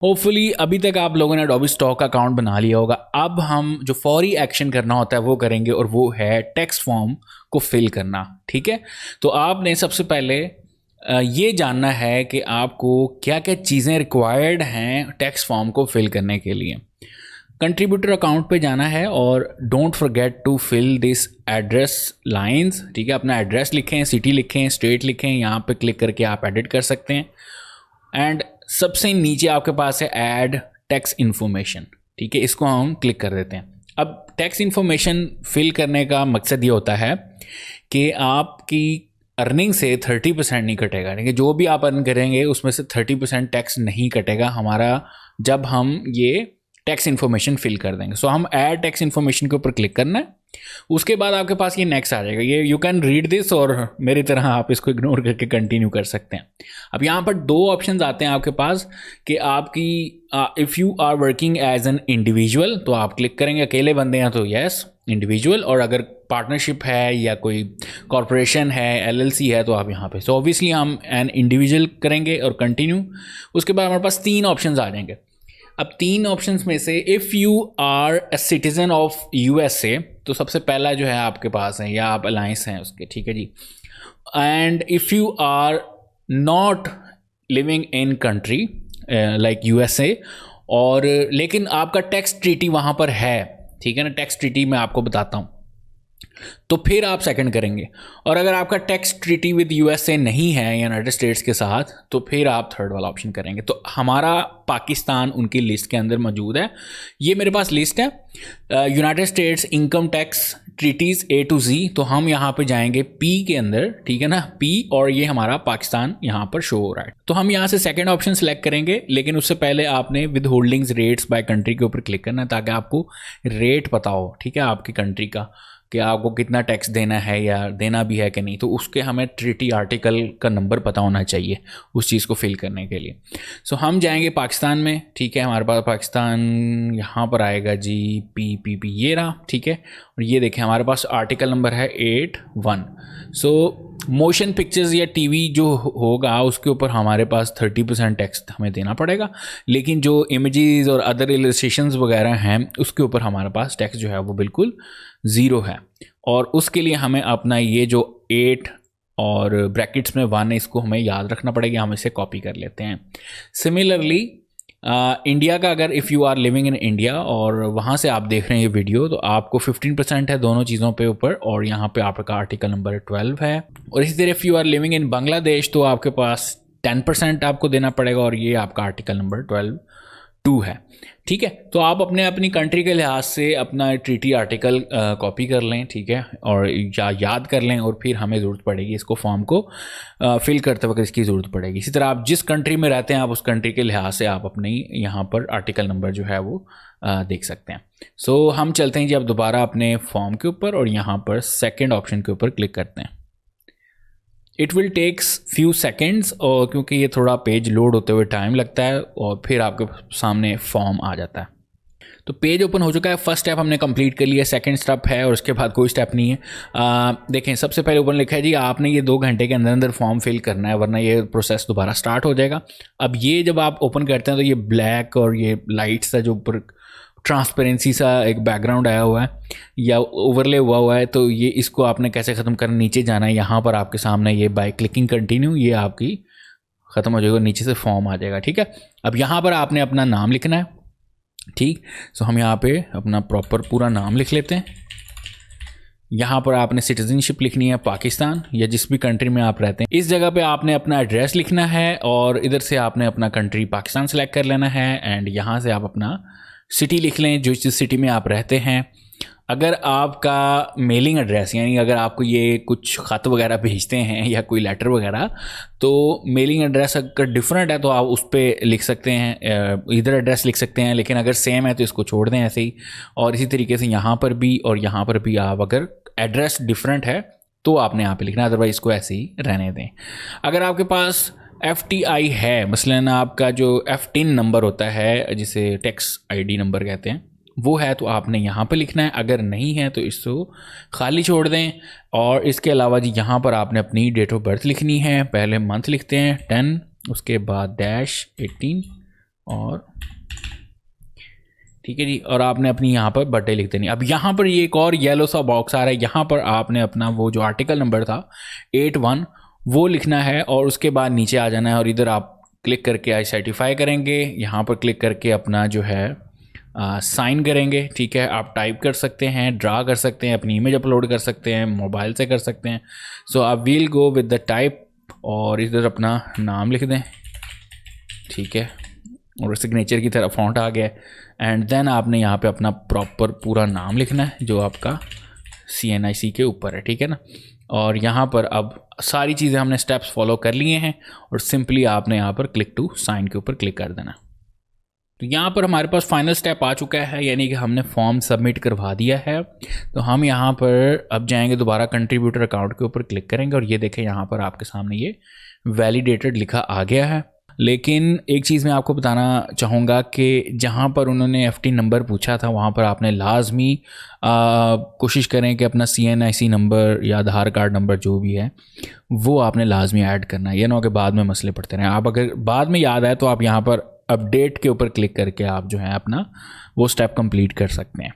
Hopefully अभी तक आप लोगों ने Adobe Stock अकाउंट बना लिया होगा। अब हम जो फौरी एक्शन करना होता है वो करेंगे, और वो है टेक्स्ट फॉर्म को फिल करना। ठीक है, तो आपने सबसे पहले ये जानना है कि आपको क्या क्या चीज़ें रिक्वायर्ड हैं टेक्स्ट फॉर्म को फिल करने के लिए। कंट्रीब्यूटर अकाउंट पे जाना है और don't forget to fill this address lines. ठीक है, अपना एड्रेस लिखें, सिटी लिखें, स्टेट लिखें, यहाँ पे क्लिक करके आप एडिट कर सकते हैं। एंड सबसे नीचे आपके पास है ऐड टेक्स्ट इन्फॉर्मेशन। ठीक है, इसको हम क्लिक कर देते हैं। अब टेक्स्ट इन्फॉर्मेशन फिल करने का मकसद ये होता है कि आपकी अर्निंग से 30% नहीं कटेगा। ठीक है, जो भी आप अर्न करेंगे उसमें से 30% टैक्स नहीं कटेगा हमारा, जब हम ये टैक्स इन्फॉर्मेशन फिल कर देंगे। सो हम ऐड टैक्स इन्फॉर्मेशन के ऊपर क्लिक करना है। उसके बाद आपके पास ये नेक्स्ट आ जाएगा। ये यू कैन रीड दिस, और मेरी तरह आप इसको इग्नोर करके कंटिन्यू कर सकते हैं। अब यहाँ पर दो ऑप्शंस आते हैं आपके पास कि आपकी if you are working as an individual तो आप क्लिक करेंगे, अकेले बंदे हैं तो यस इंडिविजुअल, और अगर पार्टनरशिप है या कोई कॉरपोरेशन है, एलएलसी है, तो आप यहाँ पे सो ऑब्वियसली हम एन इंडिविजुअल करेंगे और कंटिन्यू। उसके बाद हमारे पास 3 ऑप्शंस आ जाएंगे। अब 3 ऑप्शंस में से if you are a citizen of USA, तो सबसे पहला जो है आपके पास है, या आप अलायंस हैं उसके। ठीक है जी। And if you are not living in country like USA, और लेकिन आपका टैक्स ट्रीटी वहाँ पर है, ठीक है ना, टैक्स ट्रीटी मैं आपको बताता हूँ, तो फिर आप सेकंड करेंगे। और अगर आपका टैक्स ट्रीटी विद यूएसए नहीं है या यूनाइटेड स्टेट्स के साथ, तो फिर आप थर्ड वाला ऑप्शन करेंगे। तो हमारा पाकिस्तान उनकी लिस्ट के अंदर मौजूद है। ये मेरे पास लिस्ट है, United states income tax treaties A to Z। तो हम यहाँ पे जाएंगे P के अंदर, ठीक है ना, P, और ये हमारा पाकिस्तान यहाँ पर शो हो रहा है। तो हम यहाँ से सेकंड ऑप्शन सेलेक्ट करेंगे, लेकिन उससे पहले आपने with holdings rates by country के ऊपर क्लिक करना है, ताकि आपको रेट पता हो, ठीक है, आपकी कंट्री का, कि आपको कितना टैक्स देना है या देना भी है कि नहीं। तो उसके हमें ट्रीटी आर्टिकल का नंबर पता होना चाहिए उस चीज़ को फिल करने के लिए। सो हम जाएंगे पाकिस्तान में। ठीक है, हमारे पास पाकिस्तान यहाँ पर आएगा जी, PPP ये रहा। ठीक है, और ये देखें हमारे पास आर्टिकल नंबर है 81। सो मोशन पिक्चर्स या टीवी जो होगा उसके ऊपर हमारे पास 30% टैक्स हमें देना पड़ेगा, लेकिन जो इमेजेस और अदर इलस्ट्रेशंस वगैरह हैं उसके ऊपर हमारे पास टैक्स जो है वो बिल्कुल 0 है। और उसके लिए हमें अपना ये जो 8 और ब्रैकेट्स में 1 है, इसको हमें याद रखना पड़ेगा। हम इसे कॉपी कर लेते हैं। सिमिलरली इंडिया का, अगर if you are living in India और वहाँ से आप देख रहे हैं ये वीडियो, तो आपको 15% है दोनों चीज़ों पे ऊपर, और यहाँ पे आपका आर्टिकल नंबर 12 है। और इसी तरह if you are living in Bangladesh तो आपके पास 10% आपको देना पड़ेगा, और ये आपका आर्टिकल नंबर 12(2) है। ठीक है, तो आप अपनी कंट्री के लिहाज से अपना ट्रीटी आर्टिकल कॉपी कर लें, ठीक है, और याद कर लें, और फिर हमें ज़रूरत पड़ेगी इसको फॉर्म को फिल करते वक्त इसकी ज़रूरत पड़ेगी। इसी तरह आप जिस कंट्री में रहते हैं आप उस कंट्री के लिहाज से आप अपनी यहाँ पर आर्टिकल नंबर जो है वो देख सकते हैं। सो हम चलते हैं जी अब दोबारा अपने फॉर्म के ऊपर, और यहाँ पर सेकेंड ऑप्शन के ऊपर क्लिक करते हैं। It will takes few seconds, और क्योंकि ये थोड़ा पेज लोड होते हुए टाइम लगता है, और फिर आपके सामने फॉर्म आ जाता है। तो पेज ओपन हो चुका है। फर्स्ट स्टेप हमने कंप्लीट कर लिया, सेकंड स्टेप है, और उसके बाद कोई स्टेप नहीं है। देखें सबसे पहले ऊपर लिखा है जी आपने ये 2 घंटे के अंदर अंदर फॉर्म फिल करना है, वरना ये प्रोसेस दोबारा स्टार्ट हो जाएगा। अब ये जब आप ओपन करते हैं तो ये ब्लैक और ये लाइट सा जो ऊपर ट्रांसपेरेंसी सा एक बैकग्राउंड आया हुआ है या ओवरले हुआ है, तो ये इसको आपने कैसे ख़त्म करना, नीचे जाना है। यहाँ पर आपके सामने ये बाय क्लिकिंग कंटिन्यू ये आपकी ख़त्म हो जाएगा, नीचे से फॉर्म आ जाएगा। ठीक है, अब यहाँ पर आपने अपना नाम लिखना है। ठीक, सो हम यहाँ पे अपना प्रॉपर पूरा नाम लिख लेते हैं। यहाँ पर आपने सिटीजनशिप लिखनी है पाकिस्तान या जिस भी कंट्री में आप रहते हैं। इस जगह पे आपने अपना एड्रेस लिखना है, और इधर से आपने अपना कंट्री पाकिस्तान सेलेक्ट कर लेना है। एंड यहाँ से आप अपना सिटी लिख लें, जो जिस सिटी में आप रहते हैं। अगर आपका मेलिंग एड्रेस, यानी अगर आपको ये कुछ ख़त वगैरह भेजते हैं या कोई लेटर वगैरह, तो मेलिंग एड्रेस अगर डिफरेंट है तो आप उस पर लिख सकते हैं, इधर एड्रेस लिख सकते हैं, लेकिन अगर सेम है तो इसको छोड़ दें ऐसे ही। और इसी तरीके से यहाँ पर भी और यहाँ पर भी आप अगर एड्रेस डिफरेंट है तो आपने यहाँ पे लिखना, अदरवाइज इसको ऐसे ही रहने दें। अगर आपके पास FTI है, मसलन आपका जो FTIN नंबर होता है जिसे टैक्स ID नंबर कहते हैं, वो है तो आपने यहाँ पे लिखना है। अगर नहीं है तो इसको खाली छोड़ दें। और इसके अलावा जी यहाँ पर आपने अपनी डेट ऑफ बर्थ लिखनी है। पहले मंथ लिखते हैं 10, उसके बाद -18 और ठीक है जी। और आपने अपनी यहाँ पर बर्थडे लिख देनी। अब यहाँ पर ये एक और येलो सा बॉक्स आ रहा है, यहाँ पर आपने अपना वो जो आर्टिकल नंबर था 81 वो लिखना है और उसके बाद नीचे आ जाना है और इधर आप क्लिक करके आई सर्टिफाई करेंगे, यहाँ पर क्लिक करके अपना जो है साइन करेंगे। ठीक है, आप टाइप कर सकते हैं, ड्रा कर सकते हैं, अपनी इमेज अपलोड कर सकते हैं, मोबाइल से कर सकते हैं। सो आप will go with the type और इधर अपना नाम लिख दें। ठीक है, और सिग्नेचर की तरह फॉन्ट आ गया एंड देन आपने यहाँ पे अपना प्रॉपर पूरा नाम लिखना है जो आपका CNIC के ऊपर है। ठीक है ना, और यहाँ पर अब सारी चीज़ें हमने स्टेप्स फॉलो कर लिए हैं और सिंपली आपने यहाँ पर क्लिक टू साइन के ऊपर क्लिक कर देना। तो यहाँ पर हमारे पास फाइनल स्टेप आ चुका है, यानी कि हमने फॉर्म सबमिट करवा दिया है। तो हम यहाँ पर अब जाएंगे दोबारा कंट्रीब्यूटर अकाउंट के ऊपर क्लिक करेंगे और ये देखें यहाँ पर आपके सामने ये वैलिडेटेड लिखा आ गया है। लेकिन एक चीज़ मैं आपको बताना चाहूँगा कि जहाँ पर उन्होंने FT नंबर पूछा था वहाँ पर आपने लाजमी कोशिश करें कि अपना CNIC नंबर या आधार कार्ड नंबर जो भी है वो आपने लाजमी ऐड करना है, ये ना हो कि बाद में मसले पड़ते रहें। आप अगर बाद में याद आए तो आप यहाँ पर अपडेट के ऊपर क्लिक करके आप जो है अपना वो स्टेप कंप्लीट कर सकते हैं।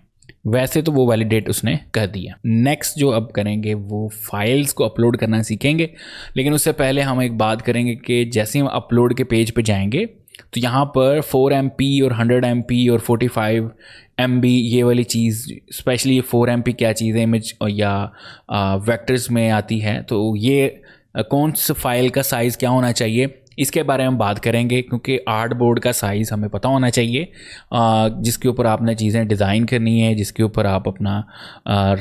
वैसे तो वो वैलिडेट उसने कर दिया। नेक्स्ट जो अब करेंगे वो फाइल्स को अपलोड करना सीखेंगे, लेकिन उससे पहले हम एक बात करेंगे कि जैसे हम अपलोड के पेज पे जाएंगे तो यहाँ पर 4 MB और 100 MB और 45 MB ये वाली चीज़, स्पेशली 4 MB क्या चीज़ है इमेज या वेक्टर्स में आती है, तो ये कौन सा फाइल का साइज़ क्या होना चाहिए इसके बारे में बात करेंगे, क्योंकि आर्ट बोर्ड का साइज़ हमें पता होना चाहिए जिसके ऊपर आपने चीज़ें डिज़ाइन करनी है, जिसके ऊपर आप अपना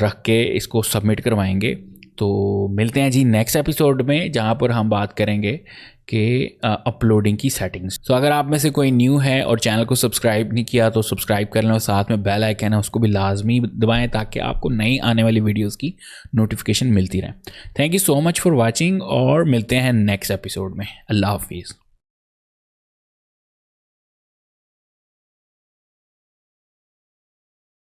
रख के इसको सबमिट करवाएंगे। तो मिलते हैं जी नेक्स्ट एपिसोड में जहाँ पर हम बात करेंगे कि अपलोडिंग की सेटिंग्स। तो अगर आप में से कोई न्यू है और चैनल को सब्सक्राइब नहीं किया तो सब्सक्राइब कर लें और साथ में बेल आइकन है उसको भी लाजमी दबाएं ताकि आपको नई आने वाली वीडियोस की नोटिफिकेशन मिलती रहे। Thank you so much for watching और मिलते हैं नेक्स्ट एपिसोड में। अल्लाह हाफिज़।